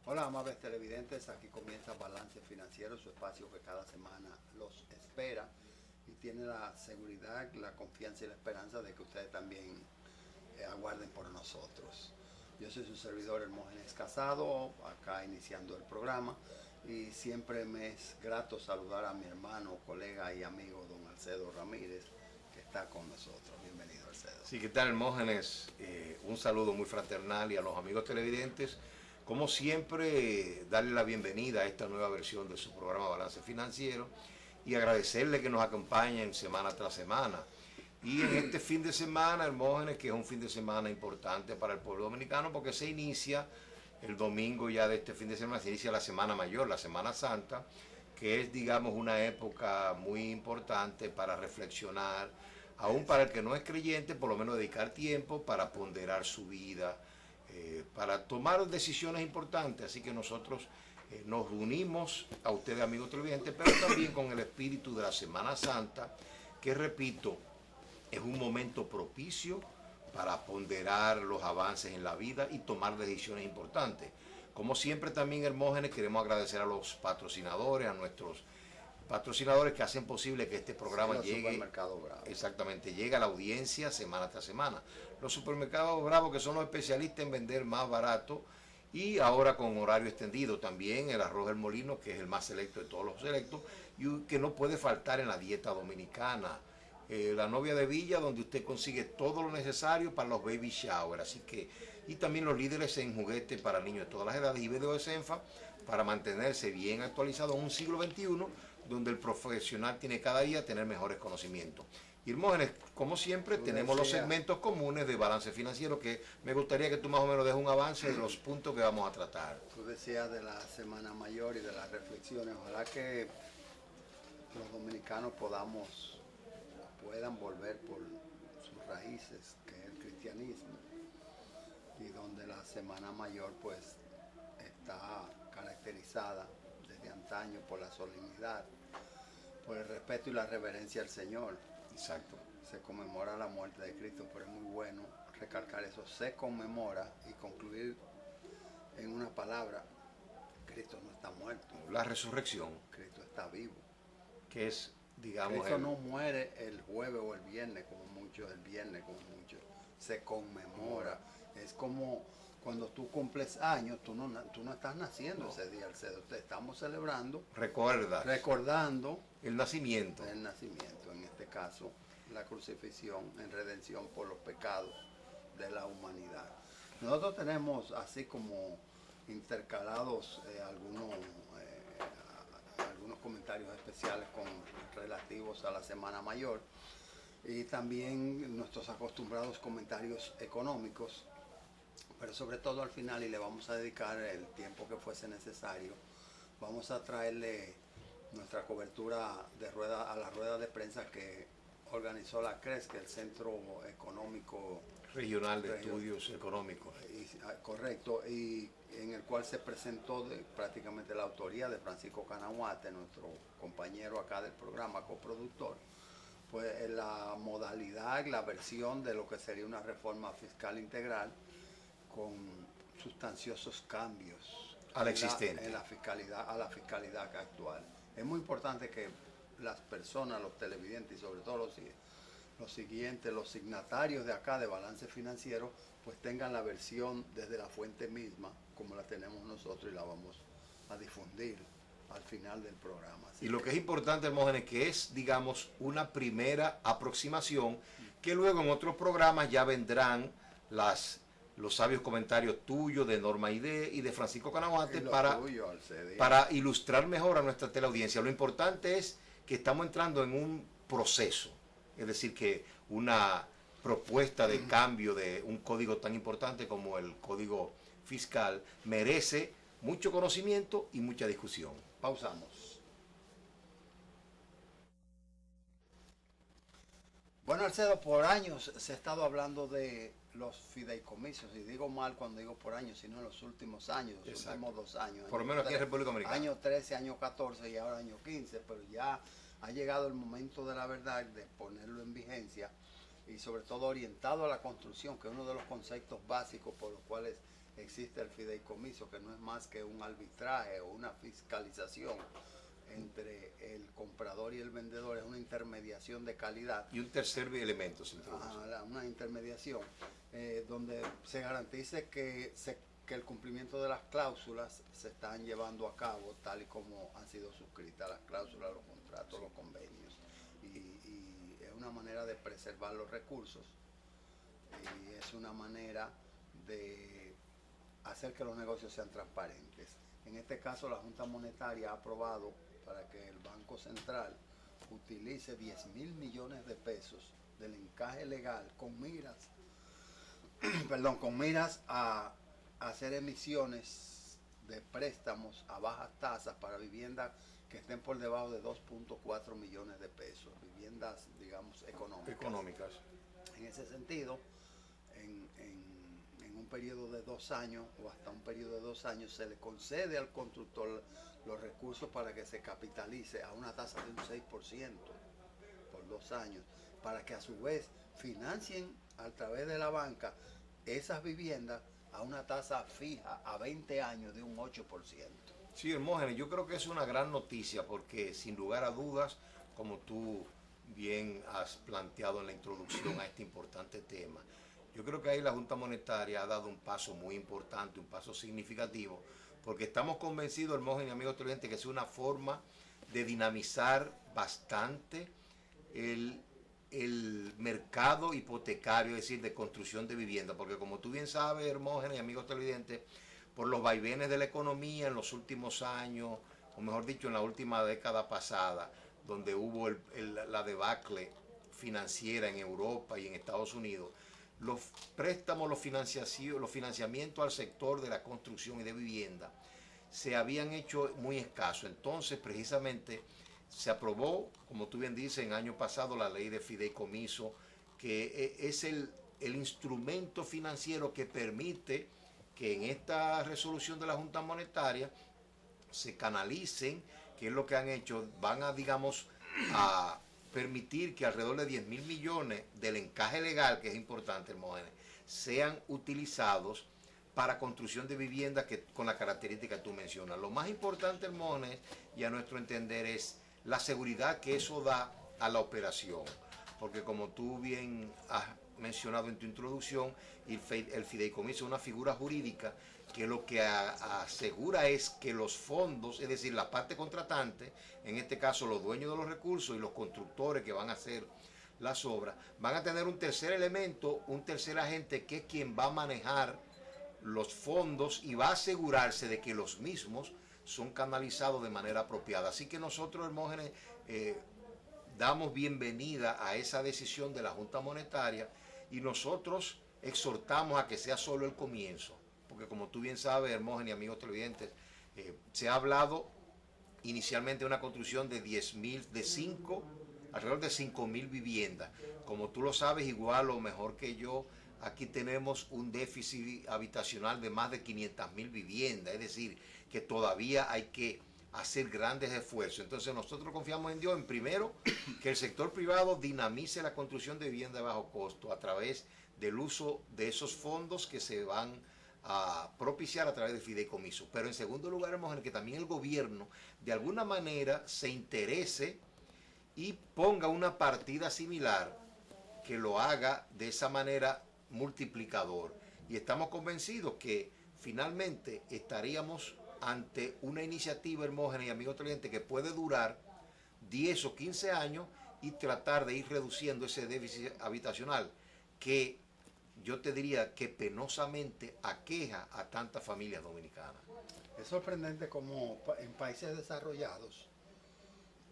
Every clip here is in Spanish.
Hola, amables televidentes, aquí comienza Balance Financiero, su espacio que cada semana los espera y tiene la seguridad, la confianza y la esperanza de que ustedes también aguarden por nosotros. Yo soy su servidor Hermógenes Casado, acá iniciando el programa, y siempre me es grato saludar a mi hermano, colega y amigo don Alcedo Ramírez, que está con nosotros. Bienvenido, Alcedo. Sí, ¿qué tal, Hermógenes? Un saludo muy fraternal y a los amigos televidentes. Como siempre, darle la bienvenida a esta nueva versión de su programa Balance Financiero y agradecerle que nos acompañen semana tras semana. Y en este fin de semana, Hermógenes, que es un fin de semana importante para el pueblo dominicano porque se inicia el domingo ya de este fin de semana, se inicia la Semana Mayor, la Semana Santa, que es, digamos, una época muy importante para reflexionar, aún para el que no es creyente, por lo menos dedicar tiempo para ponderar su vida, para tomar decisiones importantes. Así que nosotros nos unimos a ustedes, amigos televidentes, pero también con el espíritu de la Semana Santa, que repito, es un momento propicio para ponderar los avances en la vida y tomar decisiones importantes. Como siempre también, Hermógenes, queremos agradecer a los patrocinadores, a nuestros patrocinadores que hacen posible que este programa llegue, exactamente, llegue a la audiencia semana tras semana. Los supermercados Bravo, que son los especialistas en vender más barato y ahora con horario extendido también, el arroz del molino, que es el más selecto de todos los selectos y que no puede faltar en la dieta dominicana. La novia de Villa, donde usted consigue todo lo necesario para los baby shower, así que, y también los líderes en juguetes para niños de todas las edades y video de Senfa para mantenerse bien actualizado en un siglo XXI donde el profesional tiene cada día tener mejores conocimientos. Y Hermógenes, como siempre, tenemos los segmentos comunes de balance financiero que me gustaría que tú más o menos des un avance de los puntos que vamos a tratar. Tú decías de la Semana Mayor y de las reflexiones, ojalá que los dominicanos puedan volver por sus raíces, que es el cristianismo, y donde la Semana Mayor pues está caracterizada desde antaño por la solemnidad, por el respeto y la reverencia al Señor. Exacto. Se conmemora la muerte de Cristo, pero es muy bueno recalcar eso, se conmemora y concluir en una palabra: Cristo no está muerto. La resurrección. Cristo está vivo. Que es, digamos, Cristo no muere el jueves o el viernes como muchos, el viernes como muchos. Se conmemora. Es como cuando tú cumples años, tú no estás naciendo ese día, Alcedo. Te estamos celebrando. Recordando el nacimiento. El nacimiento, en este caso, la crucifixión en redención por los pecados de la humanidad. Nosotros tenemos así como intercalados algunos comentarios especiales relativos a la Semana Mayor y también nuestros acostumbrados comentarios económicos, pero sobre todo al final, y le vamos a dedicar el tiempo que fuese necesario, vamos a traerle nuestra cobertura a la rueda de prensa que organizó la CRES, que es el Centro Económico Regional de Estudios Económicos. Correcto, y en el cual se presentó prácticamente la autoría de Francisco Canahuate, nuestro compañero acá del programa, coproductor, pues la modalidad, la versión de lo que sería una reforma fiscal integral con sustanciosos cambios a la existente, a la fiscalidad actual. Es muy importante que las personas, los televidentes y sobre todo los signatarios de acá de Balance Financiero, pues tengan la versión desde la fuente misma, como la tenemos nosotros, y la vamos a difundir al final del programa. Así y lo que es importante, Hermógenes, que es, digamos, una primera aproximación, que luego en otros programas ya vendrán los sabios comentarios tuyos, de Norma Ide y de Francisco Canahuate para ilustrar mejor a nuestra teleaudiencia. Lo importante es que estamos entrando en un proceso, es decir, que una propuesta de cambio de un código tan importante como el Código Fiscal merece mucho conocimiento y mucha discusión. Pausamos. Bueno, Alcedo, por años se ha estado hablando de los fideicomisos, y digo mal cuando digo por años, sino en los últimos años, los últimos 2 años. Por lo menos aquí en República Dominicana. Año 13, año 14 y ahora año 15, pero ya ha llegado el momento de la verdad de ponerlo en vigencia y sobre todo orientado a la construcción, que es uno de los conceptos básicos por los cuales existe el fideicomiso, que no es más que un arbitraje o una fiscalización entre el comprador y el vendedor, es una intermediación de calidad. Y un tercer elemento se introduce. Una intermediación donde se garantice que el cumplimiento de las cláusulas se están llevando a cabo tal y como han sido suscritas las cláusulas, los contratos, los convenios. Y es una manera de preservar los recursos y es una manera de hacer que los negocios sean transparentes. En este caso, la Junta Monetaria ha aprobado para que el Banco Central utilice 10.000 millones de pesos del encaje legal con miras, con miras a hacer emisiones de préstamos a bajas tasas para viviendas que estén por debajo de 2.4 millones de pesos, viviendas, digamos, económicas. En ese sentido, en un periodo de 2 años o hasta un periodo de 2 años se le concede al constructor los recursos para que se capitalice a una tasa de un 6% por 2 años, para que a su vez financien a través de la banca esas viviendas a una tasa fija a 20 años de un 8%. Sí, Hermógenes, yo creo que es una gran noticia porque sin lugar a dudas, como tú bien has planteado en la introducción a este importante tema, yo creo que ahí la Junta Monetaria ha dado un paso muy importante, un paso significativo, porque estamos convencidos, Hermógenes y amigos televidentes, que es una forma de dinamizar bastante el mercado hipotecario, es decir, de construcción de vivienda, porque como tú bien sabes, Hermógenes y amigos televidentes, por los vaivenes de la economía en los últimos años, o mejor dicho, en la última década pasada, donde hubo la debacle financiera en Europa y en Estados Unidos, los préstamos, los financiamientos al sector de la construcción y de vivienda se habían hecho muy escasos. Entonces, precisamente, se aprobó, como tú bien dices, en año pasado la ley de fideicomiso, que es el instrumento financiero que permite que en esta resolución de la Junta Monetaria se canalicen, que es lo que han hecho, van a, digamos, a permitir que alrededor de 10.000 millones del encaje legal, que es importante, Hermógenes, sean utilizados para construcción de viviendas con la característica que tú mencionas. Lo más importante, Hermógenes, y a nuestro entender, es la seguridad que eso da a la operación. Porque como tú bien has mencionado en tu introducción, el fideicomiso es una figura jurídica que lo que asegura es que los fondos, es decir, la parte contratante, en este caso los dueños de los recursos y los constructores que van a hacer las obras, van a tener un tercer elemento, un tercer agente que es quien va a manejar los fondos y va a asegurarse de que los mismos son canalizados de manera apropiada. Así que nosotros, Hermógenes, damos bienvenida a esa decisión de la Junta Monetaria y nosotros exhortamos a que sea solo el comienzo, porque como tú bien sabes, Hermógenes y amigos televidentes, se ha hablado inicialmente de una construcción de 10.000, alrededor de 5.000 viviendas. Como tú lo sabes igual o mejor que yo, aquí tenemos un déficit habitacional de más de 500.000 viviendas, es decir, que todavía hay que hacer grandes esfuerzos. Entonces nosotros confiamos en Dios, en primero, que el sector privado dinamice la construcción de vivienda de bajo costo a través del uso de esos fondos que se van a propiciar a través de fideicomiso. Pero en segundo lugar, Hermógenes, que también el gobierno de alguna manera se interese y ponga una partida similar que lo haga de esa manera multiplicador. Y estamos convencidos que finalmente estaríamos ante una iniciativa, Hermógenes y amigos televidentes, que puede durar 10 o 15 años y tratar de ir reduciendo ese déficit habitacional que yo te diría que penosamente aqueja a tantas familias dominicanas. Es sorprendente como en países desarrollados,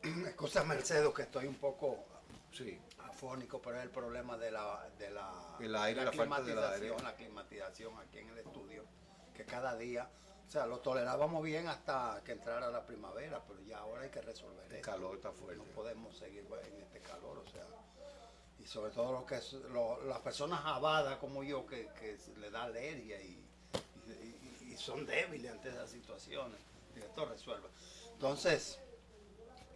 excusa Mercedes que estoy un poco afónico, pero es el problema de la climatización aquí en el estudio, que cada día, o sea, lo tolerábamos bien hasta que entrara la primavera, pero ya ahora hay que resolver esto. El calor está fuerte. No podemos seguir en este calor, o sea, y sobre todo las personas abadas como yo que le da alergia y son débiles ante esas situaciones, que esto resuelva. Entonces,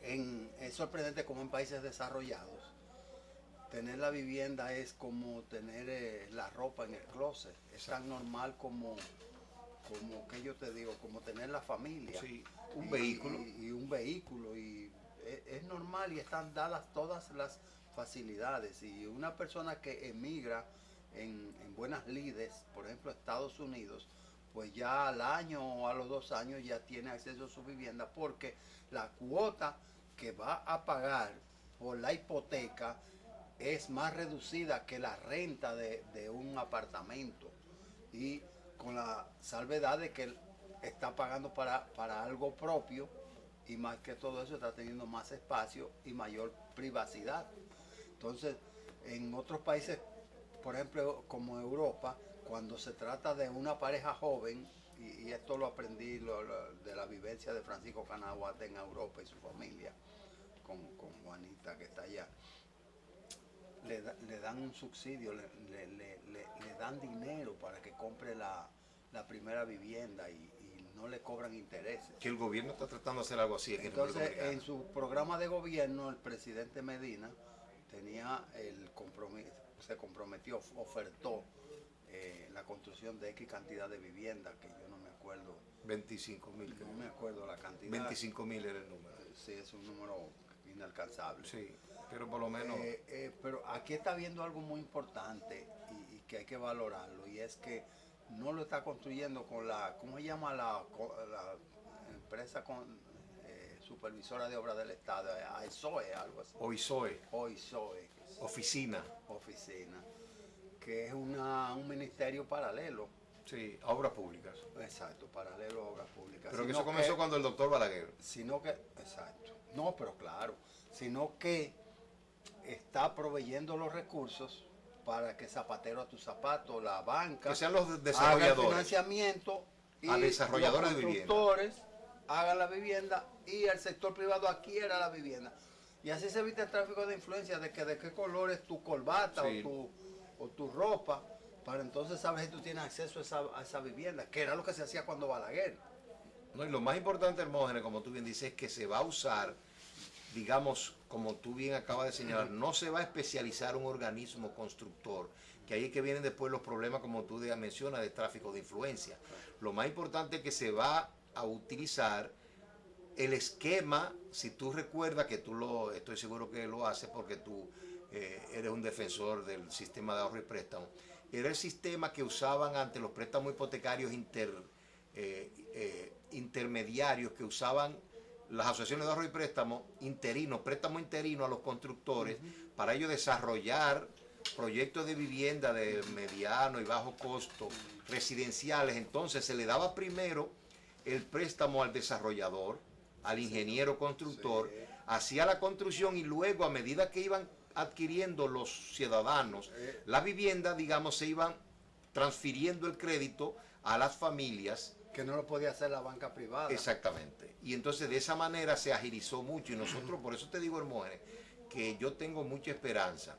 es sorprendente como en países desarrollados tener la vivienda es como tener la ropa en el closet. Es tan normal como como que yo te digo, como tener la familia. Sí, un vehículo. Y un vehículo, y es normal y están dadas todas las facilidades. Y una persona que emigra en buenas lides, por ejemplo, a Estados Unidos, pues ya al año o a los 2 años ya tiene acceso a su vivienda, porque la cuota que va a pagar por la hipoteca es más reducida que la renta de un apartamento, y con la salvedad de que él está pagando para algo propio, y más que todo eso está teniendo más espacio y mayor privacidad. Entonces, en otros países, por ejemplo, como Europa, cuando se trata de una pareja joven, y esto lo aprendí de la vivencia de Francisco Canaguate en Europa y su familia, con Juanita que está allá, le dan un subsidio, le dan dinero para que compre la primera vivienda, y no le cobran intereses. Que el gobierno está tratando de hacer algo así en Entonces, República Dominicana. en su programa de gobierno, el presidente Medina tenía el compromiso, se comprometió, ofertó la construcción de X cantidad de viviendas, que yo no me acuerdo. 25.000. No me acuerdo la cantidad. 25.000 era el número. Sí, es un número inalcanzable. Sí, pero por lo menos... Pero aquí está viendo algo muy importante, y que hay que valorarlo, y es que no lo está construyendo con la, ¿cómo se llama la empresa supervisora de obras del Estado? AESOE, algo así. OISOE, OISOE. oficina. Que es un ministerio paralelo. Sí, a obras públicas. Exacto, paralelo a obras públicas. Pero que eso comenzó cuando el doctor Balaguer. Exacto. No, pero claro. Sino que está proveyendo los recursos para que zapatero a tu zapato, la banca, que sean los haga el desarrolladores. financiamiento, y A desarrolladores los de vivienda. constructores hagan la vivienda y el sector privado adquiera la vivienda. Y así se evita el tráfico de influencia, de qué color es tu corbata, Sí, o tu ropa, para entonces saber si tú tienes acceso a esa vivienda, que era lo que se hacía cuando Balaguer. No, y lo más importante, Hermógenes, como tú bien dices, es que se va a usar, digamos, como tú bien acabas de señalar, no se va a especializar un organismo constructor, que ahí es que vienen después los problemas, como tú mencionas, de tráfico de influencia. Lo más importante es que se va a utilizar el esquema, si tú recuerdas que estoy seguro que lo haces porque tú eres un defensor del sistema de ahorro y préstamo, era el sistema que usaban ante los préstamos hipotecarios intermediarios que usaban las asociaciones de ahorro y préstamo préstamo interino a los constructores, para ellos desarrollar proyectos de vivienda de mediano y bajo costo, residenciales. Entonces se le daba primero el préstamo al desarrollador, al ingeniero constructor, hacía la construcción, y luego, a medida que iban adquiriendo los ciudadanos la vivienda, digamos, se iban transfiriendo el crédito a las familias. Que no lo podía hacer la banca privada. Exactamente. Y entonces de esa manera se agilizó mucho, y nosotros, por eso te digo, Hermógenes, que yo tengo mucha esperanza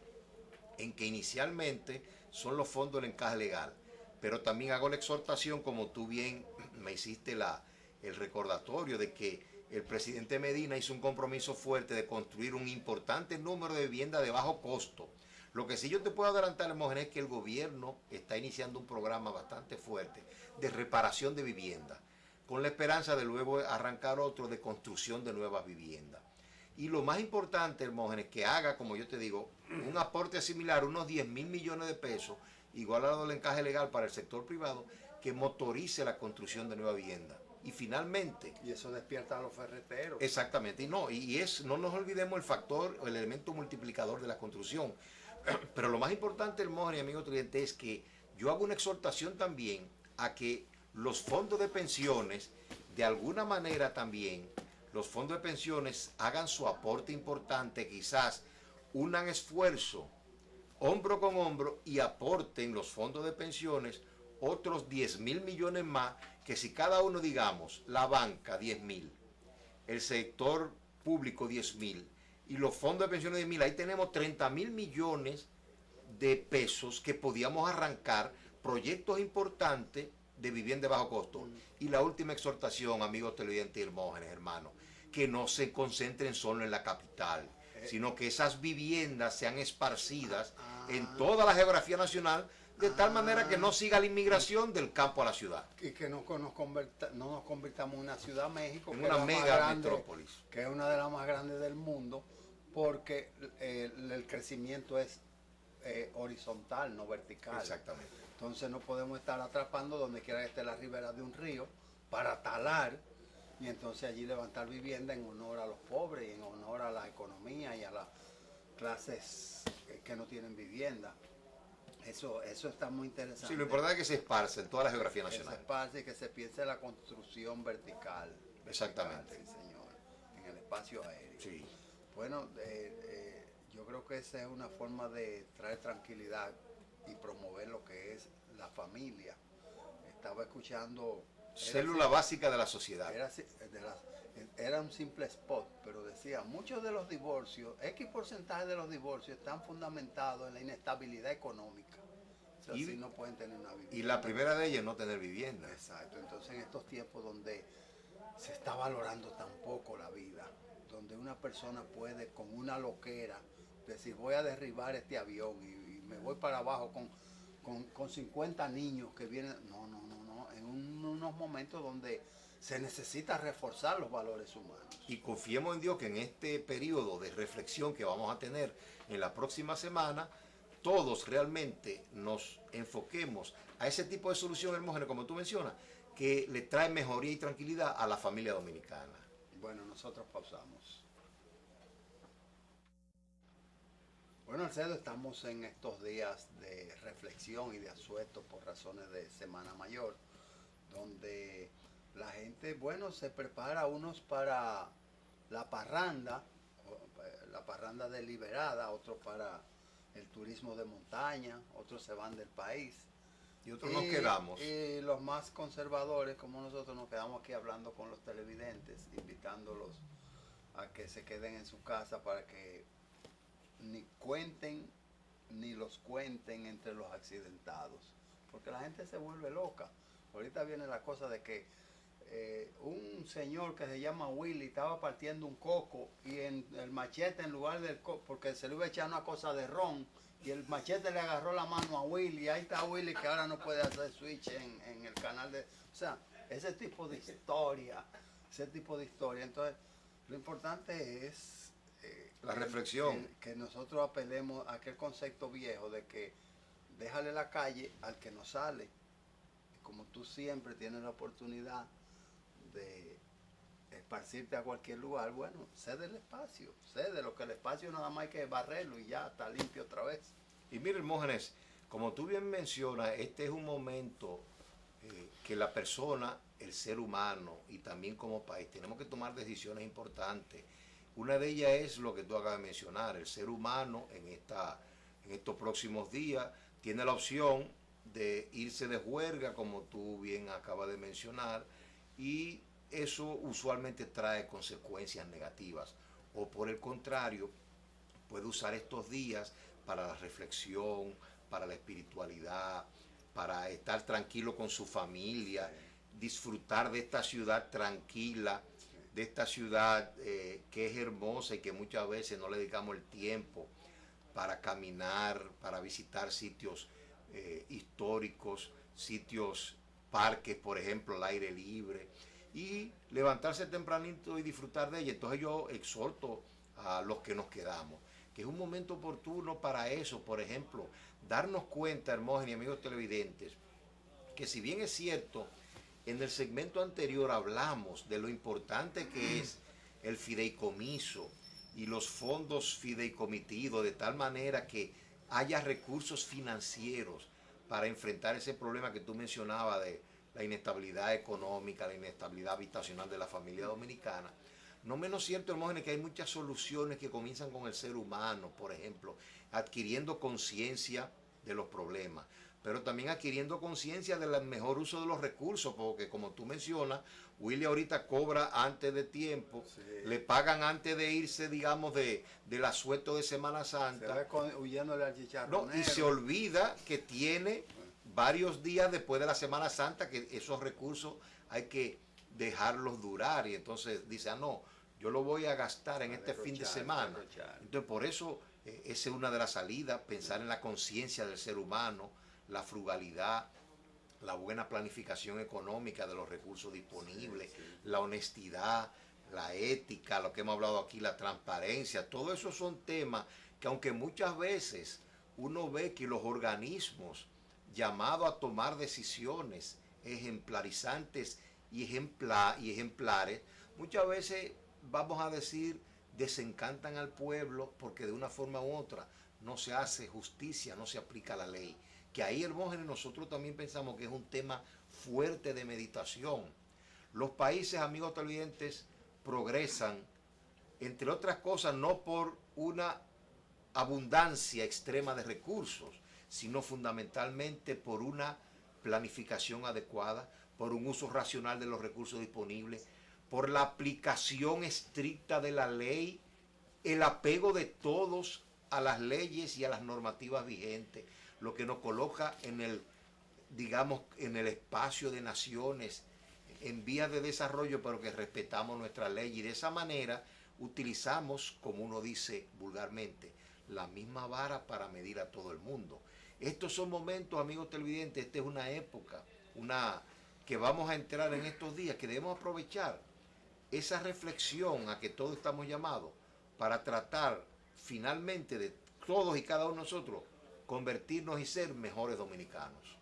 en que inicialmente son los fondos del encaje legal, pero también hago la exhortación, como tú bien me hiciste el recordatorio, de que el presidente Medina hizo un compromiso fuerte de construir un importante número de viviendas de bajo costo. Lo que sí yo te puedo adelantar, Hermógenes, es que el gobierno está iniciando un programa bastante fuerte de reparación de viviendas, con la esperanza de luego arrancar otro de construcción de nuevas viviendas. Y lo más importante, Hermógenes, que haga, como yo te digo, un aporte similar, unos 10.000 millones de pesos, igualado al encaje legal para el sector privado, que motorice la construcción de nuevas viviendas. Y finalmente... Y eso despierta a los ferreteros. Exactamente. Y no nos olvidemos el factor, el elemento multiplicador de la construcción. Pero lo más importante, Hermógenes, amigo cliente, es que yo hago una exhortación también a que los fondos de pensiones, de alguna manera también, los fondos de pensiones hagan su aporte importante, quizás unan esfuerzo, hombro con hombro, y aporten los fondos de pensiones otros 10.000 millones más, que si cada uno, digamos, la banca 10.000, el sector público 10.000, y los fondos de pensiones 10.000, ahí tenemos 30.000 millones de pesos que podíamos arrancar proyectos importantes de vivienda de bajo costo. Y la última exhortación, amigos televidentes y Hermógenes, hermanos, que no se concentren solo en la capital, sino que esas viviendas sean esparcidas en toda la geografía nacional, de tal manera que no siga la inmigración del campo a la ciudad. Y que no nos convirtamos en una ciudad México, En que una es la más mega grande, metrópolis. que es una de las más grandes del mundo, porque el crecimiento es horizontal, no vertical. Exactamente. Entonces no podemos estar atrapando donde quiera que esté la ribera de un río para talar y entonces allí levantar vivienda en honor a los pobres y en honor a la economía y a las clases que no tienen vivienda. Eso está muy interesante. Sí, lo importante es que se esparce en toda la geografía Que se nacional. esparce y que se piense en la construcción vertical. Exactamente. Sí, señor. En el espacio aéreo. Sí. Bueno, yo creo que esa es una forma de traer tranquilidad y promover lo que es la familia. Estaba escuchando... Célula básica de la sociedad. Era un simple spot, pero decía, muchos de los divorcios, X porcentaje de los divorcios están fundamentados en la inestabilidad económica. O sea, si no pueden tener una vivienda. Y la primera de ellas es no tener vivienda. Exacto. Entonces, en estos tiempos donde se está valorando tan poco la vida, donde una persona puede con una loquera decir, voy a derribar este avión y me voy para abajo con 50 niños que vienen. No. En unos momentos donde se necesita reforzar los valores humanos. Y confiemos en Dios que en este periodo de reflexión que vamos a tener en la próxima semana, todos realmente nos enfoquemos a ese tipo de solución, Hermógenes, como tú mencionas, que le trae mejoría y tranquilidad a la familia dominicana. Bueno, nosotros pausamos. Bueno, Alcedo, estamos en estos días de reflexión y de asueto por razones de Semana Mayor, donde la gente, bueno, se prepara unos para la parranda deliberada, otros para el turismo de montaña, otros se van del país. Y otros nos quedamos. Y los más conservadores, como nosotros, nos quedamos aquí hablando con los televidentes, invitándolos a que se queden en su casa para que ni cuenten ni los cuenten entre los accidentados. Porque la gente se vuelve loca. Ahorita viene la cosa de que un señor que se llama Willy estaba partiendo un coco y en el machete, en lugar del coco, porque se le iba a echar una cosa de ron, y el machete le agarró la mano a Willy, y ahí está Willy que ahora no puede hacer switch en el canal de... O sea, ese tipo de historia. Entonces, lo importante es... la reflexión. Que nosotros apelemos a aquel concepto viejo de que déjale la calle al que no sale. Como tú siempre tienes la oportunidad de esparcirte a cualquier lugar, bueno, cede el espacio, cede lo que el espacio nada más hay que barrerlo y ya está limpio otra vez. Y mire, Hermógenes, como tú bien mencionas, este es un momento que la persona, el ser humano y también como país tenemos que tomar decisiones importantes. Una de ellas es lo que tú acabas de mencionar, el ser humano en estos próximos días tiene la opción de irse de juerga, como tú bien acabas de mencionar, y eso usualmente trae consecuencias negativas. O por el contrario, puede usar estos días para la reflexión, para la espiritualidad, para estar tranquilo con su familia, disfrutar de esta ciudad tranquila, de esta ciudad que es hermosa y que muchas veces no le dedicamos el tiempo para caminar, para visitar sitios históricos, sitios, parques, por ejemplo, al aire libre, y levantarse tempranito y disfrutar de ella. Entonces yo exhorto a los que nos quedamos, que es un momento oportuno para eso, por ejemplo, darnos cuenta, Hermógenes y amigos televidentes, que si bien es cierto, en el segmento anterior hablamos de lo importante que es el fideicomiso y los fondos fideicomitidos, de tal manera que haya recursos financieros para enfrentar ese problema que tú mencionabas de la inestabilidad económica, la inestabilidad habitacional de la familia dominicana. No menos cierto, Hermógenes, que hay muchas soluciones que comienzan con el ser humano, por ejemplo, adquiriendo conciencia de los problemas, pero también adquiriendo conciencia del mejor uso de los recursos, porque como tú mencionas, Willy ahorita cobra antes de tiempo, sí, le pagan antes de irse, digamos, del asueto de Semana Santa. Se ve huyéndole al chicharronero. No, y se olvida que tiene varios días después de la Semana Santa que esos recursos hay que dejarlos durar, y entonces dice, ah, no, yo lo voy a gastar en este fin de semana. Entonces por eso esa es una de las salidas, pensar en la conciencia del ser humano, la frugalidad, la buena planificación económica de los recursos disponibles, Sí, sí. la honestidad, la ética, lo que hemos hablado aquí, la transparencia, todo eso son temas que aunque muchas veces uno ve que los organismos llamados a tomar decisiones ejemplarizantes y ejemplares, muchas veces, vamos a decir, desencantan al pueblo porque de una forma u otra no se hace justicia, no se aplica la ley. Que ahí, Hermógenes, nosotros también pensamos que es un tema fuerte de meditación. Los países, amigos televidentes, progresan, entre otras cosas, no por una abundancia extrema de recursos, sino fundamentalmente por una planificación adecuada, por un uso racional de los recursos disponibles, por la aplicación estricta de la ley, el apego de todos a las leyes y a las normativas vigentes, lo que nos coloca en el, digamos, en el espacio de naciones en vías de desarrollo, pero que respetamos nuestra ley, y de esa manera utilizamos, como uno dice vulgarmente, la misma vara para medir a todo el mundo. Estos son momentos, amigos televidentes, esta es una época, que vamos a entrar en estos días, que debemos aprovechar esa reflexión a que todos estamos llamados para tratar finalmente de todos y cada uno de nosotros convertirnos y ser mejores dominicanos.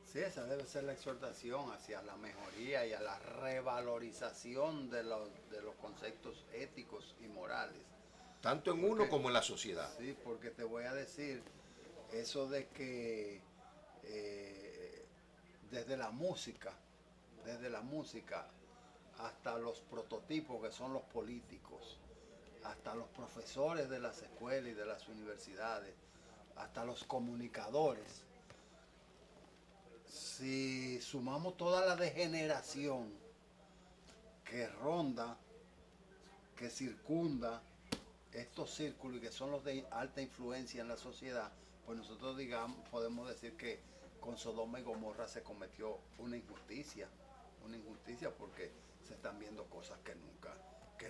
Sí, esa debe ser la exhortación hacia la mejoría y a la revalorización de los conceptos éticos y morales. Tanto en uno como en la sociedad. Sí, porque te voy a decir, eso de que desde la música hasta los prototipos que son los políticos, hasta los profesores de las escuelas y de las universidades, hasta los comunicadores, si sumamos toda la degeneración que ronda, que circunda estos círculos y que son los de alta influencia en la sociedad, pues nosotros podemos decir que con Sodoma y Gomorra se cometió una injusticia porque se están viendo cosas que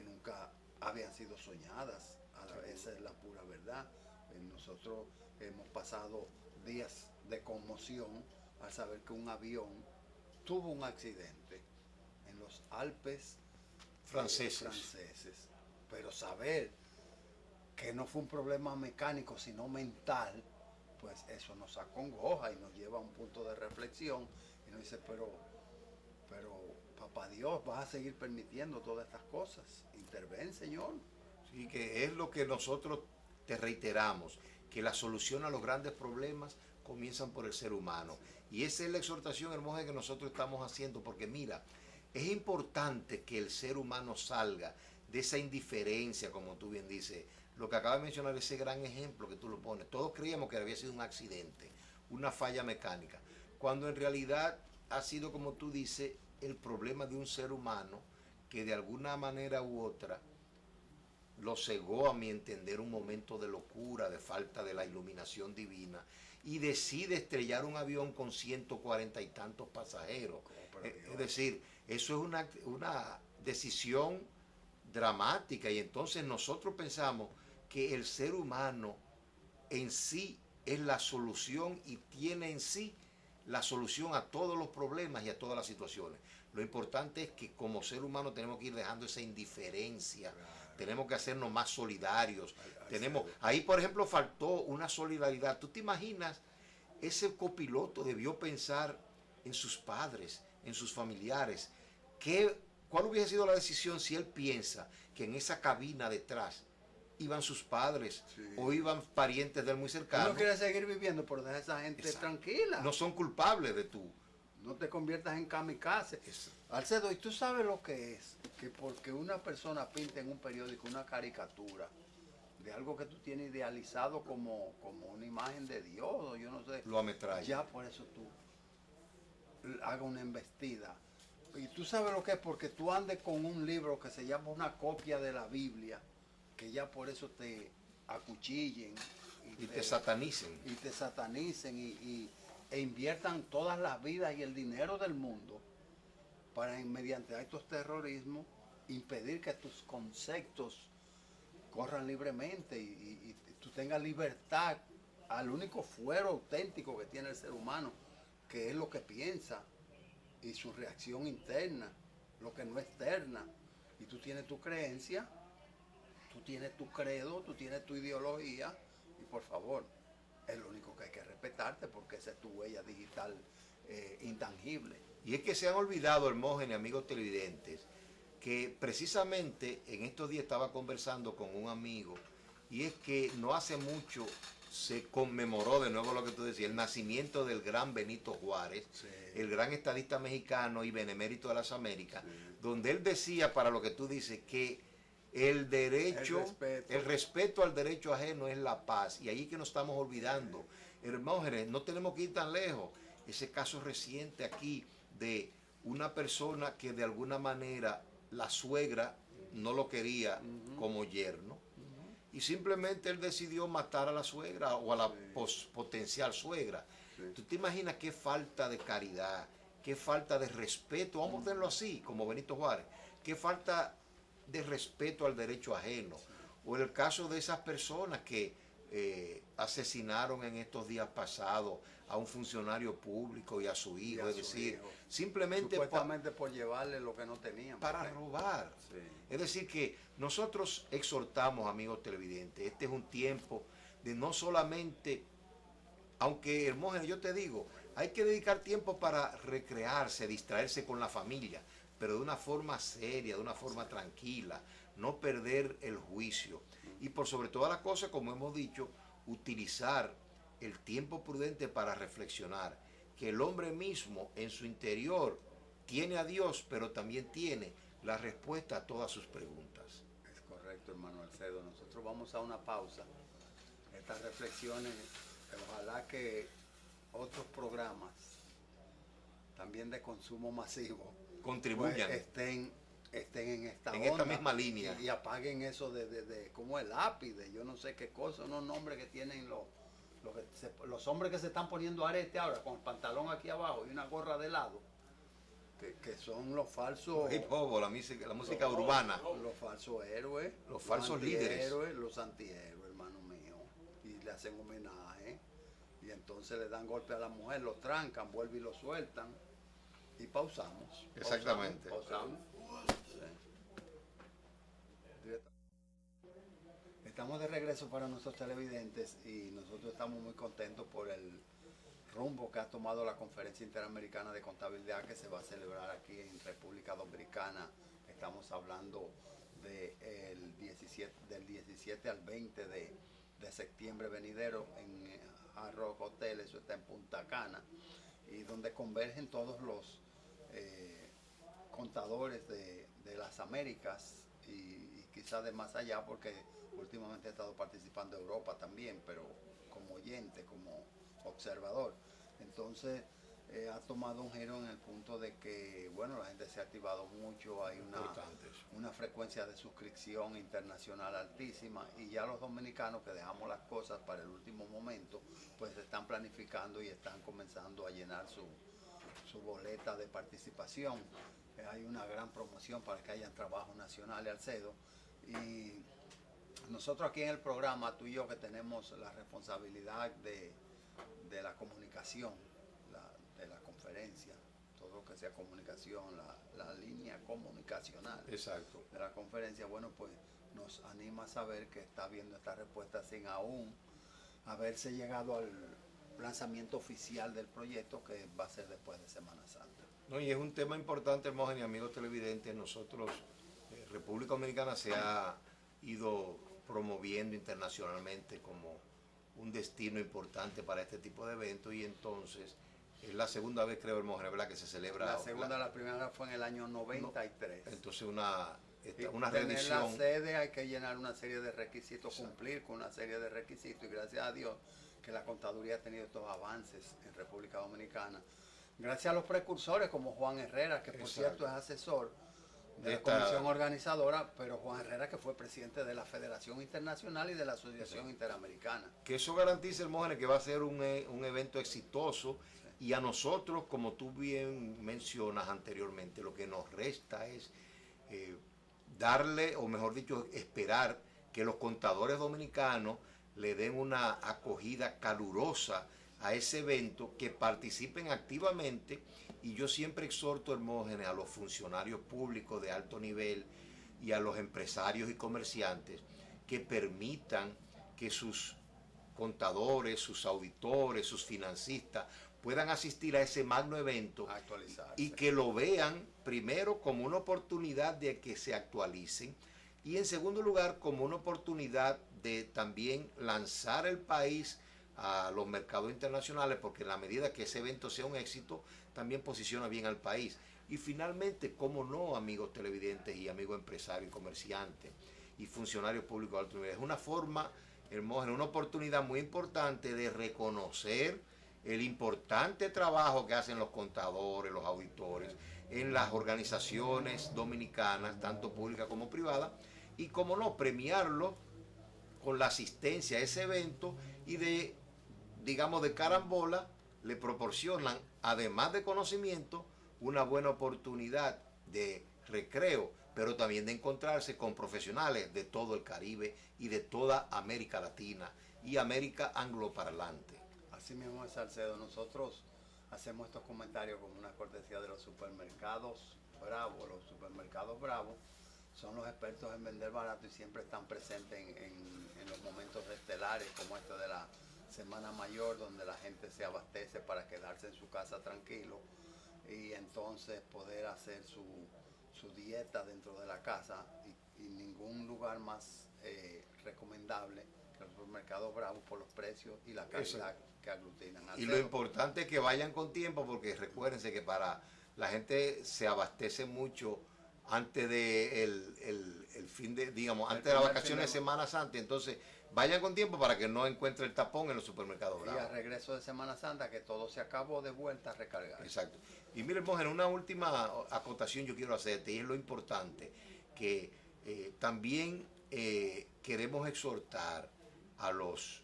nunca habían sido soñadas. Esa es la pura verdad. Nosotros hemos pasado días de conmoción al saber que un avión tuvo un accidente en los Alpes franceses. Pero saber que no fue un problema mecánico, sino mental, pues eso nos acongoja y nos lleva a un punto de reflexión y nos dice, pero papá Dios, vas a seguir permitiendo todas estas cosas. Interven, Señor. Sí, que es lo que nosotros te reiteramos, que la solución a los grandes problemas comienzan por el ser humano. Y esa es la exhortación hermosa que nosotros estamos haciendo, porque mira, es importante que el ser humano salga de esa indiferencia, como tú bien dices, lo que acaba de mencionar, ese gran ejemplo que tú lo pones. Todos creíamos que había sido un accidente, una falla mecánica, cuando en realidad ha sido, como tú dices, el problema de un ser humano que de alguna manera u otra lo cegó, a mi entender, un momento de locura, de falta de la iluminación divina, y decide estrellar un avión con 140 y tantos pasajeros. Es decir, eso es una decisión dramática, y entonces nosotros pensamos que el ser humano en sí es la solución y tiene en sí la solución a todos los problemas y a todas las situaciones. Lo importante es que como ser humano tenemos que ir dejando esa indiferencia, tenemos que hacernos más solidarios. Ahí, por ejemplo, faltó una solidaridad. ¿Tú te imaginas? Ese copiloto debió pensar en sus padres, en sus familiares. ¿Cuál hubiese sido la decisión si él piensa que en esa cabina detrás iban sus padres, sí, o iban parientes de él muy cercanos? Uno quiere seguir viviendo, pero deja a esa gente tranquila. No son culpables de tú. No te conviertas en kamikaze. Alcedo, ¿y tú sabes lo que es? Que porque una persona pinta en un periódico una caricatura de algo que tú tienes idealizado como una imagen de Dios, o yo no sé. Lo ametralla. Ya por eso tú hagas una embestida. Y tú sabes lo que es, porque tú andes con un libro que se llama una copia de la Biblia, que ya por eso te acuchillen. Y te satanicen. Y te satanicen e inviertan todas las vidas y el dinero del mundo para, mediante actos de terrorismo, impedir que tus conceptos corran libremente y tú tengas libertad al único fuero auténtico que tiene el ser humano, que es lo que piensa y su reacción interna, lo que no es externa. Y tú tienes tu creencia, tú tienes tu credo, tú tienes tu ideología, y por favor, es lo único que hay que respetarte, porque esa es tu huella digital intangible. Y es que se han olvidado, Hermógenes, amigos televidentes, que precisamente en estos días estaba conversando con un amigo, y es que no hace mucho se conmemoró, de nuevo lo que tú decías, el nacimiento del gran Benito Juárez, Sí. el gran estadista mexicano y benemérito de las Américas, Sí. donde él decía, para lo que tú dices, que el derecho, el respeto al derecho ajeno es la paz, y ahí que nos estamos olvidando. Hermógenes, no tenemos que ir tan lejos. Ese caso reciente aquí de una persona que de alguna manera la suegra no lo quería como yerno, y simplemente él decidió matar a la suegra o a la potencial suegra. Sí. ¿Tú te imaginas qué falta de caridad, qué falta de respeto? Vamos a verlo así, como Benito Juárez. Qué falta de respeto al derecho ajeno. O en el caso de esas personas que asesinaron en estos días pasados a un funcionario público y a su hijo, es decir, simplemente supuestamente por llevarle lo que no tenían. Para robar. Sí. Es decir, que nosotros exhortamos, amigos televidentes, este es un tiempo de no solamente, aunque Hermógenes, yo te digo, hay que dedicar tiempo para recrearse, distraerse con la familia, pero de una forma seria, de una forma tranquila, no perder el juicio. Y por sobre todas las cosas, como hemos dicho, utilizar el tiempo prudente para reflexionar, que el hombre mismo en su interior tiene a Dios, pero también tiene la respuesta a todas sus preguntas. Es correcto, hermano Alcedo. Nosotros vamos a una pausa. Estas reflexiones, ojalá que otros programas, también de consumo masivo, Contribuyan. pues estén en esta en onda, esta misma línea. y apaguen eso de como el lápiz, yo no sé qué cosa, unos nombres que tienen los hombres que se están poniendo arete ahora con el pantalón aquí abajo y una gorra de lado, que son los falsos Hip hop, la música urbana. los falsos héroes, Los falsos líderes. los antihéroes, hermano mío, y le hacen homenaje, y entonces le dan golpe a la mujer, lo trancan, vuelven y lo sueltan, y pausamos. Exactamente. Pausamos. Sí. Estamos de regreso para nuestros televidentes, y nosotros estamos muy contentos por el rumbo que ha tomado la Conferencia Interamericana de Contabilidad, que se va a celebrar aquí en República Dominicana. Estamos hablando del 17 al 20 de septiembre venidero en Hard Rock Hotel, eso está en Punta Cana, y donde convergen todos los contadores de las Américas y quizás de más allá, porque últimamente he estado participando en Europa también, pero como oyente, como observador. Entonces ha tomado un giro en el punto de que, bueno, la gente se ha activado mucho, hay una frecuencia de suscripción internacional altísima, y ya los dominicanos que dejamos las cosas para el último momento, pues están planificando y están comenzando a llenar su boleta de participación. Hay una gran promoción para que hayan trabajo nacional, Alcedo, y nosotros aquí en el programa, tú y yo, que tenemos la responsabilidad de la comunicación, de la conferencia, todo lo que sea comunicación, la línea comunicacional. Exacto. De la conferencia, bueno, pues nos anima a saber que está viendo esta respuesta sin aún haberse llegado al lanzamiento oficial del proyecto, que va a ser después de Semana Santa. No, y es un tema importante, Hermógenes, amigos televidentes. Nosotros, República Dominicana se ha ido promoviendo internacionalmente como un destino importante para este tipo de eventos, y entonces es la segunda vez, creo, Hermógenes, ¿verdad?, que se celebra. La primera fue en el año 93. Entonces una tener revisión. la sede, hay que llenar una serie de requisitos, cumplir con una serie de requisitos, y gracias a Dios que la contaduría ha tenido estos avances en República Dominicana. Gracias a los precursores como Juan Herrera, que por cierto es asesor de la comisión organizadora, pero Juan Herrera, que fue presidente de la Federación Internacional y de la Asociación Interamericana. Que eso garantiza, Hermógenes, que va a ser un evento exitoso, y a nosotros, como tú bien mencionas anteriormente, lo que nos resta es darle, o mejor dicho, esperar que los contadores dominicanos le den una acogida calurosa a ese evento, que participen activamente. Y yo siempre exhorto, Hermógenes, a los funcionarios públicos de alto nivel y a los empresarios y comerciantes que permitan que sus contadores, sus auditores, sus financistas puedan asistir a ese magno evento y que lo vean primero como una oportunidad de que se actualicen y en segundo lugar como una oportunidad de también lanzar el país a los mercados internacionales, porque en la medida que ese evento sea un éxito, también posiciona bien al país. Y finalmente, cómo no, amigos televidentes y amigos empresarios, comerciantes y funcionarios públicos de alto nivel, es una forma, Hermógenes, una oportunidad muy importante de reconocer el importante trabajo que hacen los contadores, los auditores, en las organizaciones dominicanas, tanto públicas como privadas, y cómo no, premiarlo con la asistencia a ese evento y de, digamos, de carambola, le proporcionan, además de conocimiento, una buena oportunidad de recreo, pero también de encontrarse con profesionales de todo el Caribe y de toda América Latina y América angloparlante. Así mismo es, Salcedo. Nosotros hacemos estos comentarios como una cortesía de los supermercados Bravo. Los supermercados Bravo son los expertos en vender barato y siempre están presentes en los momentos estelares como este de la Semana Mayor, donde la gente se abastece para quedarse en su casa tranquilo y entonces poder hacer su dieta dentro de la casa, y ningún lugar más recomendable que el supermercado Bravo por los precios y la calidad que aglutinan. Y lo importante es que vayan con tiempo, porque recuérdense que para la gente se abastece mucho antes de el fin de, digamos, antes de las vacaciones de Semana Santa. Entonces vayan con tiempo para que no encuentre el tapón en los supermercados Bravo. Y al regreso de Semana Santa, que todo se acabó, de vuelta a recargar. Exacto. Y mire, Hermógenes, una última acotación yo quiero hacerte, y es lo importante, que también queremos exhortar a los,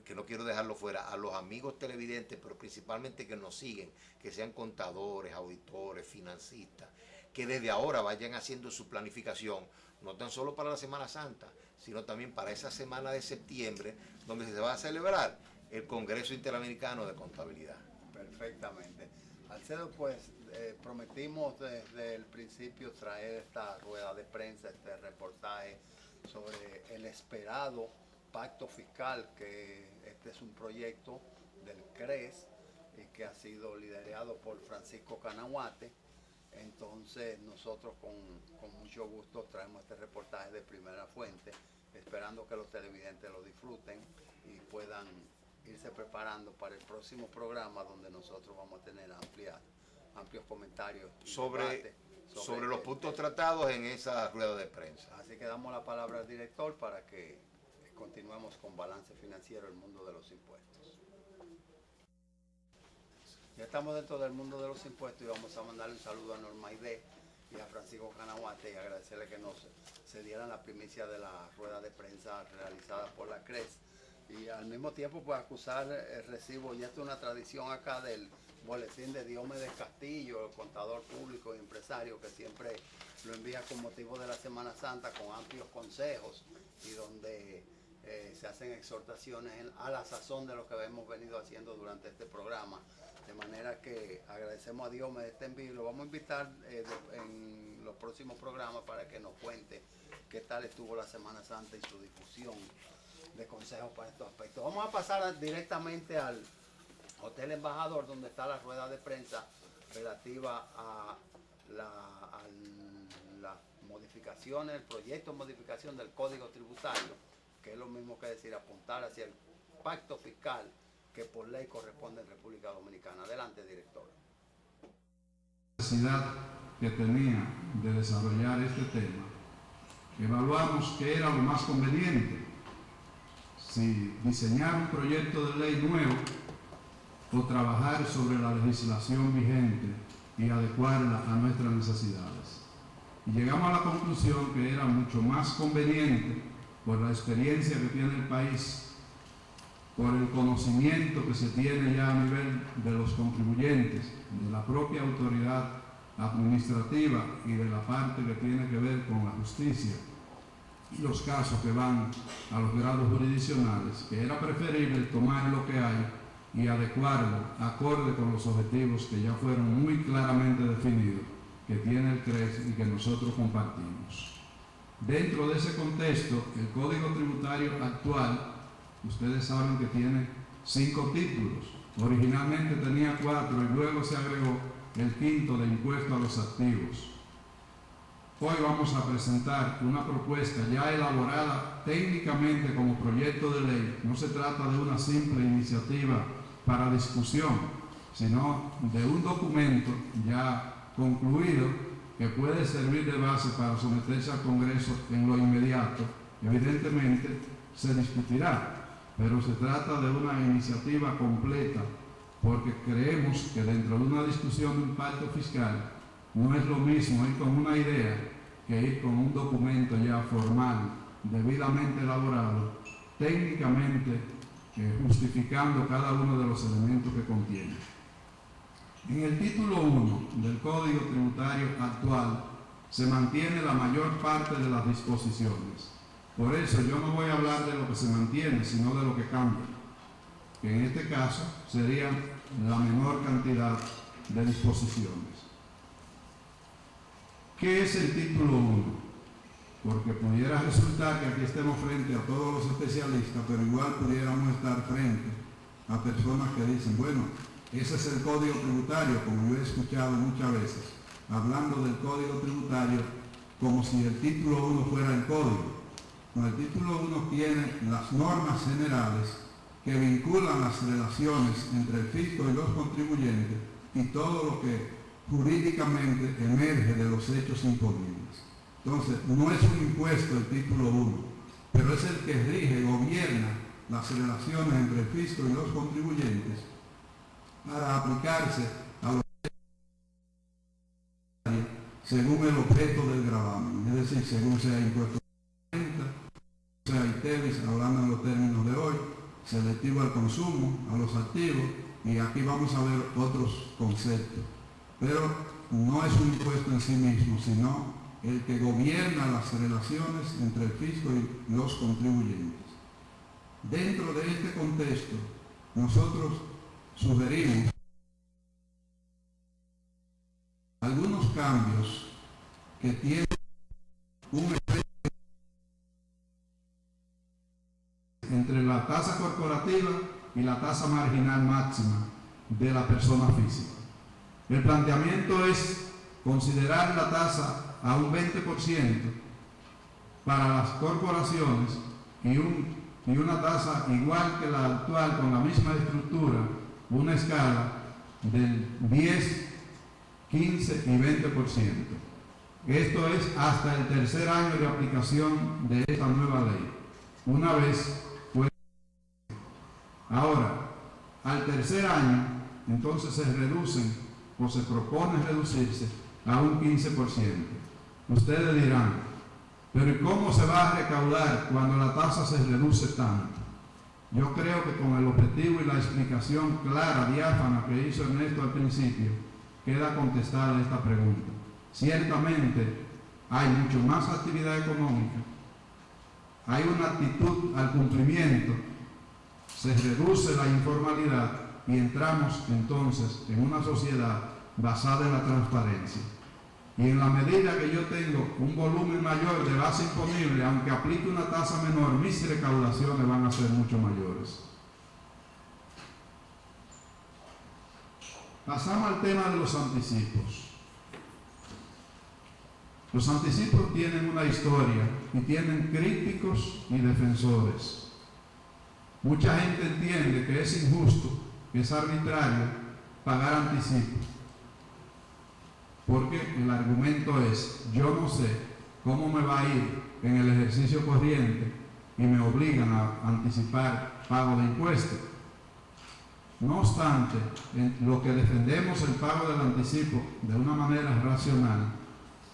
que no quiero dejarlo fuera, a los amigos televidentes, pero principalmente que nos siguen, que sean contadores, auditores, financistas, que desde ahora vayan haciendo su planificación, no tan solo para la Semana Santa, sino también para esa semana de septiembre, donde se va a celebrar el Congreso Interamericano de Contabilidad. Perfectamente. Alcedo, pues prometimos desde el principio traer esta rueda de prensa, este reportaje sobre el esperado pacto fiscal, que este es un proyecto del CRES y que ha sido liderado por Francisco Canahuate. Entonces nosotros con mucho gusto traemos este reportaje de primera fuente, esperando que los televidentes lo disfruten y puedan irse preparando para el próximo programa, donde nosotros vamos a tener amplios comentarios y sobre los puntos tratados en esa rueda de prensa. Así que damos la palabra al director para que continuemos con Balance Financiero, el mundo de los impuestos. Ya estamos dentro del mundo de los impuestos y vamos a mandarle un saludo a Norma Aide y a Francisco Canahuate y agradecerle que nos cedieran la primicia de la rueda de prensa realizada por la CRES. Y al mismo tiempo, pues, acusar el recibo, ya es una tradición acá, del boletín de Diomedes Castillo, el contador público y empresario, que siempre lo envía con motivo de la Semana Santa con amplios consejos y donde se hacen exhortaciones a la sazón de lo que hemos venido haciendo durante este programa. De manera que agradecemos a Diomedes este envío y lo vamos a invitar en los próximos programas para que nos cuente qué tal estuvo la Semana Santa y su difusión de consejos para estos aspectos. Vamos a pasar directamente al Hotel Embajador, donde está la rueda de prensa relativa a las modificaciones, el proyecto de modificación del Código Tributario, que es lo mismo que decir apuntar hacia el pacto fiscal que por ley corresponde en República Dominicana. Adelante, director. La necesidad que tenía de desarrollar este tema, evaluamos que era lo más conveniente, si diseñar un proyecto de ley nuevo o trabajar sobre la legislación vigente y adecuarla a nuestras necesidades. Y llegamos a la conclusión que era mucho más conveniente, por la experiencia que tiene el país, por el conocimiento que se tiene ya a nivel de los contribuyentes, de la propia autoridad administrativa y de la parte que tiene que ver con la justicia, los casos que van a los grados jurisdiccionales, que era preferible tomar lo que hay y adecuarlo acorde con los objetivos que ya fueron muy claramente definidos, que tiene el CRES y que nosotros compartimos. Dentro de ese contexto, el Código Tributario actual, ustedes saben que tiene 5 títulos. Originalmente tenía 4 y luego se agregó el 5º de impuesto a los activos. Hoy vamos a presentar una propuesta ya elaborada técnicamente como proyecto de ley. No se trata de una simple iniciativa para discusión, sino de un documento ya concluido que puede servir de base para someterse al Congreso en lo inmediato. Evidentemente se discutirá, pero se trata de una iniciativa completa, porque creemos que dentro de una discusión de un pacto fiscal no es lo mismo ir con una idea que ir con un documento ya formal, debidamente elaborado, técnicamente justificando cada uno de los elementos que contiene. En el título 1 del Código Tributario actual se mantiene la mayor parte de las disposiciones. Por eso yo no voy a hablar de lo que se mantiene, sino de lo que cambia, que en este caso sería la menor cantidad de disposiciones. ¿Qué es el título 1? Porque pudiera resultar que aquí estemos frente a todos los especialistas, pero igual pudiéramos estar frente a personas que dicen, bueno, ese es el Código Tributario, como yo he escuchado muchas veces, hablando del Código Tributario como si el título 1 fuera el Código. No, el título 1 tiene las normas generales que vinculan las relaciones entre el fisco y los contribuyentes y todo lo que jurídicamente emerge de los hechos imponibles. Entonces, no es un impuesto el título 1, pero es el que rige, gobierna las relaciones entre el fisco y los contribuyentes para aplicarse a los según el objeto del gravamen, es decir, según sea impuesto a la renta, sea ITEVIS, hablando en los términos de hoy, selectivo al consumo, a los activos, y aquí vamos a ver otros conceptos. Pero no es un impuesto en sí mismo, sino el que gobierna las relaciones entre el fisco y los contribuyentes. Dentro de este contexto, nosotros sugerimos algunos cambios que tienen un efecto entre la tasa corporativa y la tasa marginal máxima de la persona física. El planteamiento es considerar la tasa a un 20% para las corporaciones y una tasa igual que la actual con la misma estructura, una escala del 10, 15 y 20%. Esto es hasta el tercer año de aplicación de esta nueva ley. Una vez fue. Ahora, al tercer año, entonces se reducen o se propone reducirse a un 15%. Ustedes dirán, pero ¿y cómo se va a recaudar cuando la tasa se reduce tanto? Yo creo que con el objetivo y la explicación clara, diáfana que hizo Ernesto al principio, queda contestada esta pregunta. Ciertamente hay mucho más actividad económica, hay una actitud al cumplimiento, se reduce la informalidad y entramos entonces en una sociedad basada en la transparencia. Y en la medida que yo tengo un volumen mayor de base imponible, aunque aplique una tasa menor, mis recaudaciones van a ser mucho mayores. Pasamos al tema de los anticipos. Los anticipos tienen una historia y tienen críticos y defensores. Mucha gente entiende que es injusto, que es arbitrario pagar anticipos, porque el argumento es, yo no sé cómo me va a ir en el ejercicio corriente y me obligan a anticipar pago de impuestos. No obstante, en lo que defendemos el pago del anticipo de una manera racional,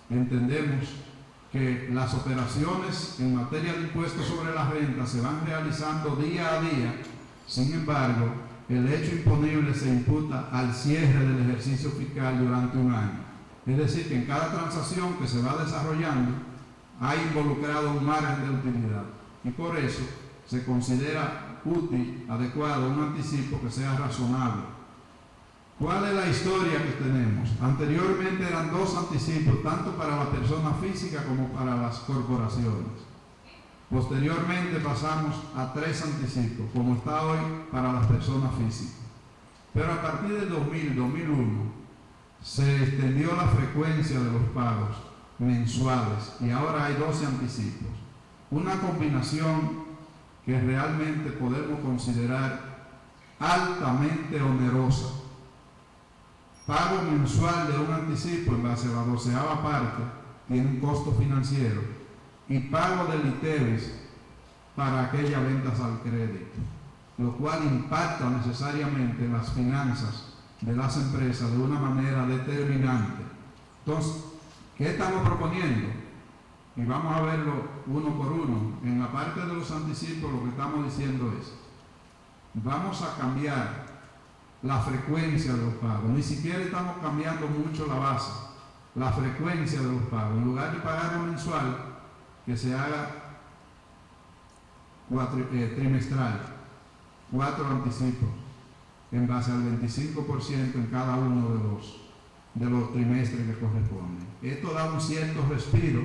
entendemos que las operaciones en materia de impuestos sobre la renta se van realizando día a día. Sin embargo, el hecho imponible se imputa al cierre del ejercicio fiscal durante un año. Es decir, que en cada transacción que se va desarrollando ha involucrado un margen de utilidad y por eso se considera útil, adecuado, un anticipo que sea razonable. ¿Cuál es la historia que tenemos? Anteriormente eran 2 anticipos, tanto para la persona física como para las corporaciones. Posteriormente pasamos a 3 anticipos, como está hoy para las personas físicas. Pero a partir del 2000-2001 se extendió la frecuencia de los pagos mensuales y ahora hay 12 anticipos. Una combinación que realmente podemos considerar altamente onerosa. Pago mensual de un anticipo en base a la 12ª parte tiene un costo financiero y pago del ITEVIS para aquellas ventas al crédito, lo cual impacta necesariamente en las finanzas de las empresas de una manera determinante. Entonces, ¿qué estamos proponiendo? Y vamos a verlo uno por uno. En la parte de los anticipos lo que estamos diciendo es, vamos a cambiar la frecuencia de los pagos. Ni siquiera estamos cambiando mucho la base, la frecuencia de los pagos. En lugar de pagarlo mensual, que se haga trimestral, 4 anticipos, en base al 25% en cada uno de los trimestres que corresponden. Esto da un cierto respiro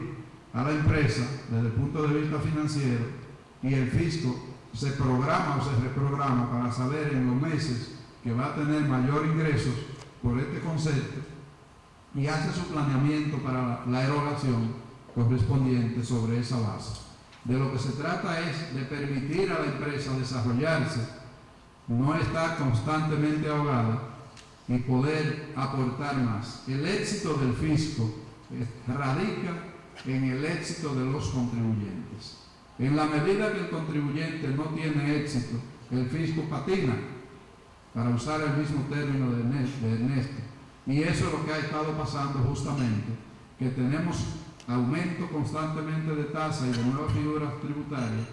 a la empresa desde el punto de vista financiero y el fisco se programa o se reprograma para saber en los meses que va a tener mayor ingresos por este concepto y hace su planeamiento para la erogación correspondiente sobre esa base. De lo que se trata es de permitir a la empresa desarrollarse, no estar constantemente ahogada y poder aportar más. El éxito del fisco radica en el éxito de los contribuyentes. En la medida que el contribuyente no tiene éxito, el fisco patina, para usar el mismo término de Ernesto. Y eso es lo que ha estado pasando justamente, que tenemos aumento constantemente de tasa y de nuevas figuras tributarias,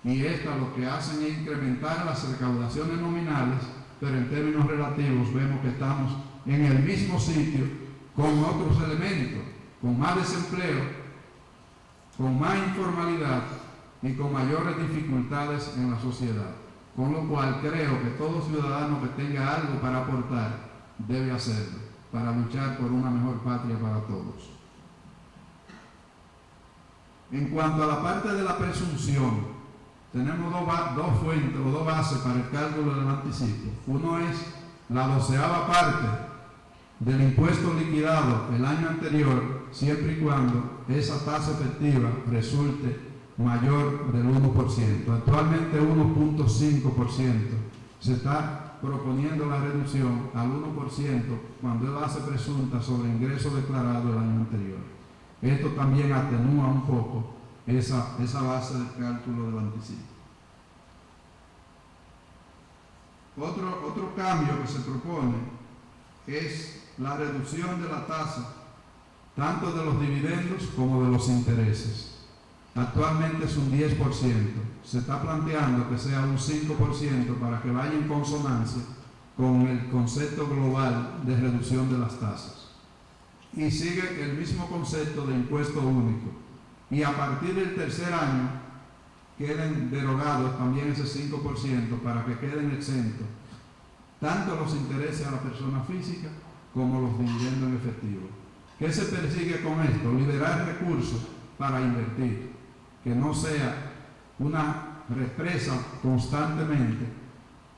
y estas lo que hacen es incrementar las recaudaciones nominales, pero en términos relativos vemos que estamos en el mismo sitio con otros elementos, con más desempleo, con más informalidad y con mayores dificultades en la sociedad. Con lo cual creo que todo ciudadano que tenga algo para aportar debe hacerlo, para luchar por una mejor patria para todos. En cuanto a la parte de la presunción, tenemos dos fuentes o 2 bases para el cálculo del anticipo. Uno es la 12ª parte del impuesto liquidado el año anterior, siempre y cuando esa tasa efectiva resulte mayor del 1%. Actualmente 1.5%. Se está proponiendo la reducción al 1% cuando es base presunta sobre ingreso declarado el año anterior. Esto también atenúa un poco esa base del cálculo del anticipo. Otro cambio que se propone es la reducción de la tasa tanto de los dividendos como de los intereses. Actualmente es un 10%. Se está planteando que sea un 5% para que vaya en consonancia con el concepto global de reducción de las tasas. Y sigue el mismo concepto de impuesto único. Y a partir del tercer año queden derogados también ese 5% para que queden exentos tanto los intereses a la persona física como los dividendos en efectivo. ¿Qué se persigue con esto? Liberar recursos para invertir, que no sea una represa constantemente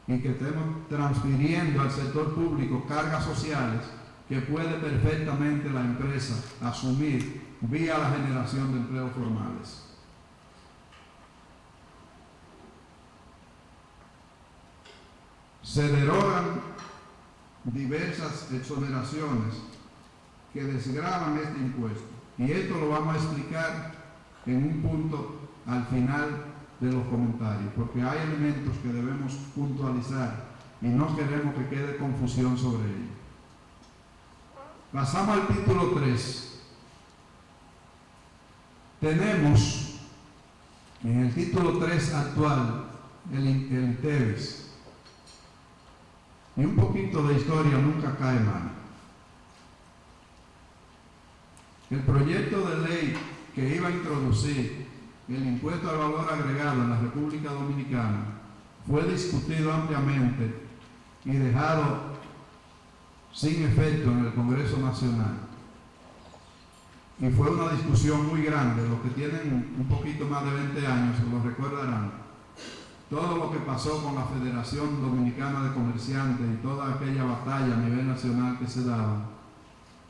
y que estemos transfiriendo al sector público cargas sociales que puede perfectamente la empresa asumir vía la generación de empleos formales. Se derogan diversas exoneraciones que desgravan este impuesto. Y esto lo vamos a explicar en un punto al final de los comentarios, porque hay elementos que debemos puntualizar y no queremos que quede confusión sobre ello. Pasamos al título 3. Tenemos en el título 3 actual el ITEVIS. Y un poquito de historia nunca cae mal. El proyecto de ley que iba a introducir el impuesto al valor agregado en la República Dominicana fue discutido ampliamente y dejado sin efecto en el Congreso Nacional. Y fue una discusión muy grande. Los que tienen un poquito más de 20 años lo recordarán. Todo lo que pasó con la Federación Dominicana de Comerciantes y toda aquella batalla a nivel nacional que se daba,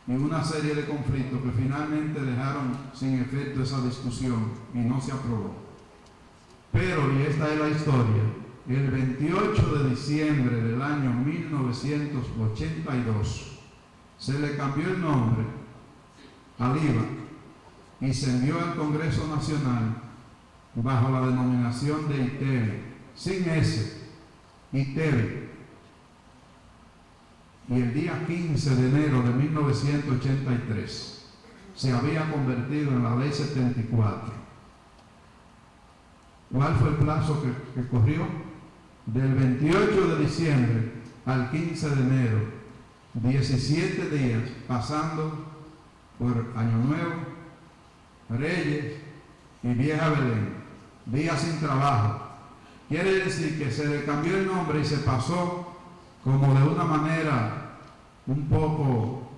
y una serie de conflictos que finalmente dejaron sin efecto esa discusión y no se aprobó. Pero, y esta es la historia, el 28 de diciembre del año 1982 se le cambió el nombre al IVA y se envió al Congreso Nacional bajo la denominación de ITEVI, sin S, ITEVI. Y el día 15 de enero de 1983 se había convertido en la Ley 74. ¿Cuál fue el plazo que corrió? Del 28 de diciembre al 15 de enero, 17 días, pasando por Año Nuevo, Reyes y Vieja Belén, días sin trabajo. Quiere decir que se le cambió el nombre y se pasó como de una manera un poco,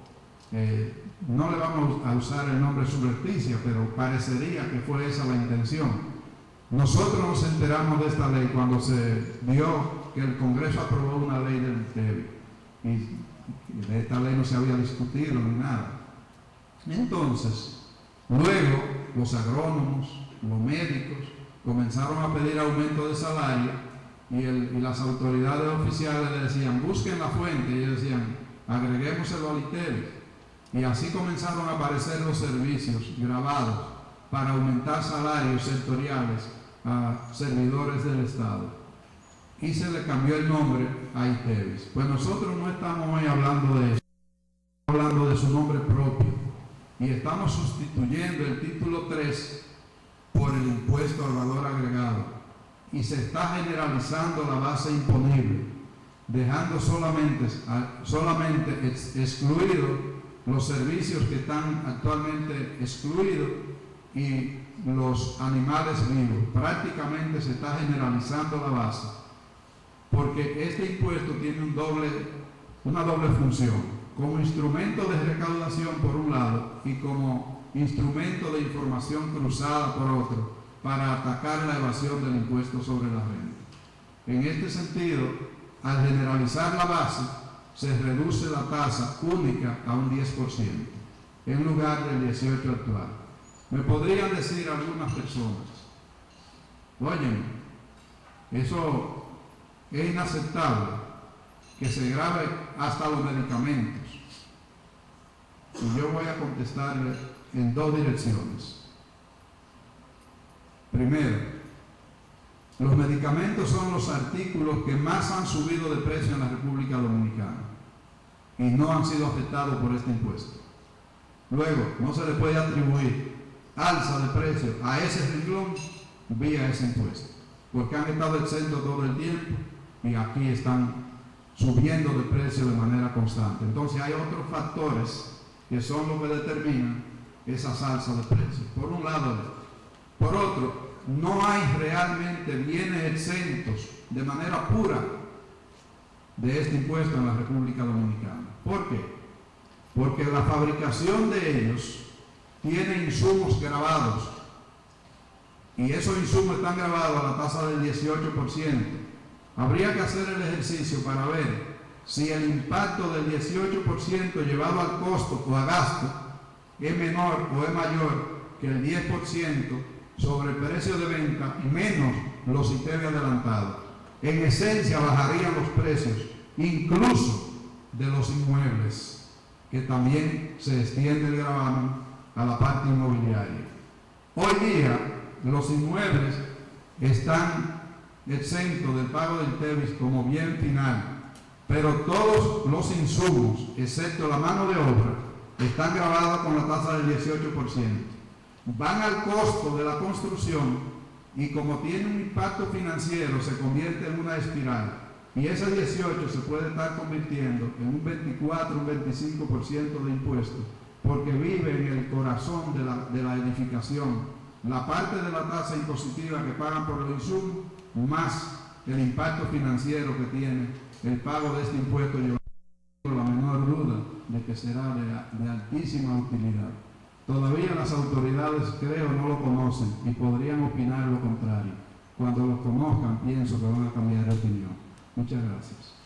no le vamos a usar el nombre subrepticia, pero parecería que fue esa la intención. Nosotros nos enteramos de esta ley cuando se vio que el Congreso aprobó una ley del ITEVI, y de esta ley no se había discutido ni nada. Entonces, luego los agrónomos, los médicos, comenzaron a pedir aumento de salario y las autoridades oficiales le decían, busquen la fuente, y ellos decían, agreguémoselo al ITEVI. Y así comenzaron a aparecer los servicios grabados para aumentar salarios sectoriales a servidores del Estado. Y se le cambió el nombre a ITEVI. Pues nosotros no estamos hoy hablando de eso, estamos hablando de su nombre propio. Y estamos sustituyendo el título 3 por el impuesto al valor agregado. Y se está generalizando la base imponible, dejando solamente excluidos los servicios que están actualmente excluidos y los animales vivos. Prácticamente se está generalizando la base, porque este impuesto tiene una doble función, como instrumento de recaudación por un lado y como instrumento de información cruzada por otro, para atacar la evasión del impuesto sobre la renta. En este sentido, al generalizar la base, se reduce la tasa única a un 10%, en lugar del 18% actual. Me podrían decir algunas personas, oye, eso es inaceptable, que se grave hasta los medicamentos. Y yo voy a contestarle en dos direcciones. Primero, los medicamentos son los artículos que más han subido de precio en la República Dominicana y no han sido afectados por este impuesto. Luego, no se le puede atribuir alza de precio a ese renglón vía ese impuesto, porque han estado exentos todo el tiempo y aquí están subiendo de precio de manera constante. Entonces hay otros factores que son los que determinan esa alza de precios. Por un lado. Por otro, no hay realmente bienes exentos de manera pura de este impuesto en la República Dominicana. ¿Por qué? Porque la fabricación de ellos tiene insumos gravados y esos insumos están gravados a la tasa del 18%. Habría que hacer el ejercicio para ver si el impacto del 18% llevado al costo o a gasto es menor o es mayor que el 10% sobre el precio de venta y menos los ITEVI adelantados. En esencia bajarían los precios, incluso de los inmuebles, que también se extiende el gravamen a la parte inmobiliaria. Hoy día los inmuebles están exentos del pago del ITEVI como bien final, pero todos los insumos, excepto la mano de obra, están gravados con la tasa del 18%. Van al costo de la construcción y como tiene un impacto financiero se convierte en una espiral y ese 18 se puede estar convirtiendo en un 24, un 25% de impuestos porque vive en el corazón de la edificación. La parte de la tasa impositiva que pagan por los insumos, más el impacto financiero que tiene el pago de este impuesto, yo no tengo la menor duda de que será de altísima utilidad. Todavía las autoridades, creo, no lo conocen y podrían opinar lo contrario. Cuando lo conozcan, pienso que van a cambiar de opinión. Muchas gracias.